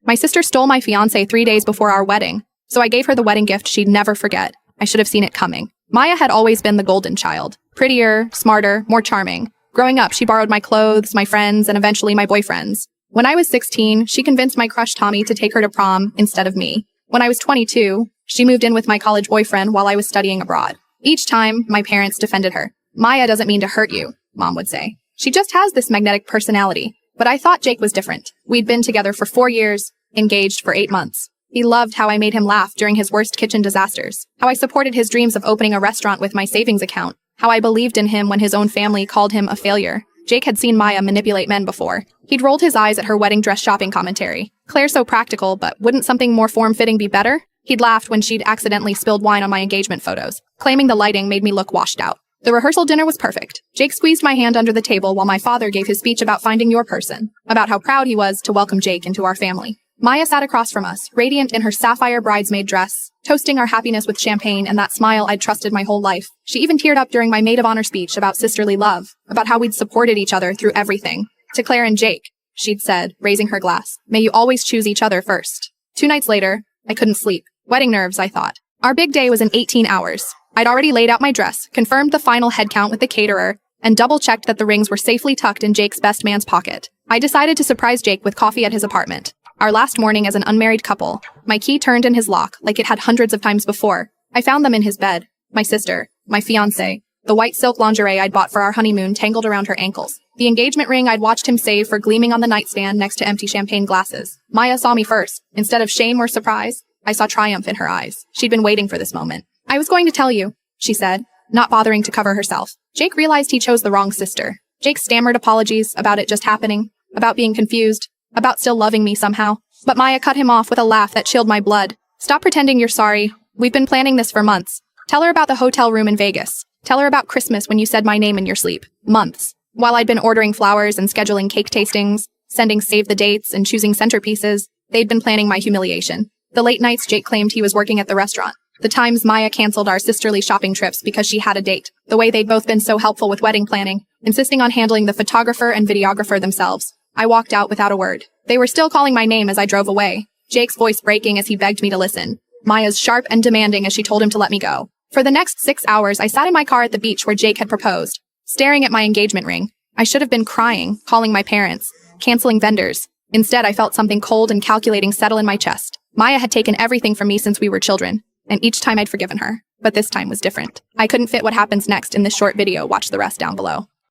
My sister stole my fiancé 3 days before our wedding, so I gave her the wedding gift she'd never forget. I should have seen it coming. Maya had always been the golden child. Prettier, smarter, more charming. Growing up, she borrowed my clothes, my friends, and eventually my boyfriends. When I was 16, she convinced my crush Tommy to take her to prom instead of me. When I was 22, she moved in with my college boyfriend while I was studying abroad. Each time, my parents defended her. Maya doesn't mean to hurt you, Mom would say. She just has this magnetic personality. But I thought Jake was different. We'd been together for 4 years, engaged for 8 months. He loved how I made him laugh during his worst kitchen disasters, how I supported his dreams of opening a restaurant with my savings account, how I believed in him when his own family called him a failure. Jake had seen Maya manipulate men before. He'd rolled his eyes at her wedding dress shopping commentary. Claire's so practical, but wouldn't something more form-fitting be better? He'd laughed when she'd accidentally spilled wine on my engagement photos, claiming the lighting made me look washed out. The rehearsal dinner was perfect. Jake squeezed my hand under the table while my father gave his speech about finding your person, about how proud he was to welcome Jake into our family. Maya sat across from us, radiant in her sapphire bridesmaid dress, toasting our happiness with champagne and that smile I'd trusted my whole life. She even teared up during my maid of honor speech about sisterly love, about how we'd supported each other through everything. To Claire and Jake, she'd said, raising her glass, may you always choose each other first. 2 nights later, I couldn't sleep. Wedding nerves, I thought. Our big day was in 18 hours. I'd already laid out my dress, confirmed the final head count with the caterer, and double-checked that the rings were safely tucked in Jake's best man's pocket. I decided to surprise Jake with coffee at his apartment. Our last morning as an unmarried couple. My key turned in his lock, like it had hundreds of times before. I found them in his bed. My sister, my fiancé, the white silk lingerie I'd bought for our honeymoon tangled around her ankles. The engagement ring I'd watched him save for gleaming on the nightstand next to empty champagne glasses. Maya saw me first. Instead of shame or surprise, I saw triumph in her eyes. She'd been waiting for this moment. I was going to tell you, she said, not bothering to cover herself. Jake realized he chose the wrong sister. Jake stammered apologies about it just happening, about being confused, about still loving me somehow. But Maya cut him off with a laugh that chilled my blood. Stop pretending you're sorry. We've been planning this for months. Tell her about the hotel room in Vegas. Tell her about Christmas when you said my name in your sleep. Months. While I'd been ordering flowers and scheduling cake tastings, sending save the dates and choosing centerpieces, they'd been planning my humiliation. The late nights Jake claimed he was working at the restaurant. The times Maya canceled our sisterly shopping trips because she had a date. The way they'd both been so helpful with wedding planning, insisting on handling the photographer and videographer themselves. I walked out without a word. They were still calling my name as I drove away, Jake's voice breaking as he begged me to listen. Maya's sharp and demanding as she told him to let me go. For the next 6 hours, I sat in my car at the beach where Jake had proposed, staring at my engagement ring. I should have been crying, calling my parents, canceling vendors. Instead, I felt something cold and calculating settle in my chest. Maya had taken everything from me since we were children, and each time I'd forgiven her. But this time was different. I couldn't fit what happens next in this short video. Watch the rest down below.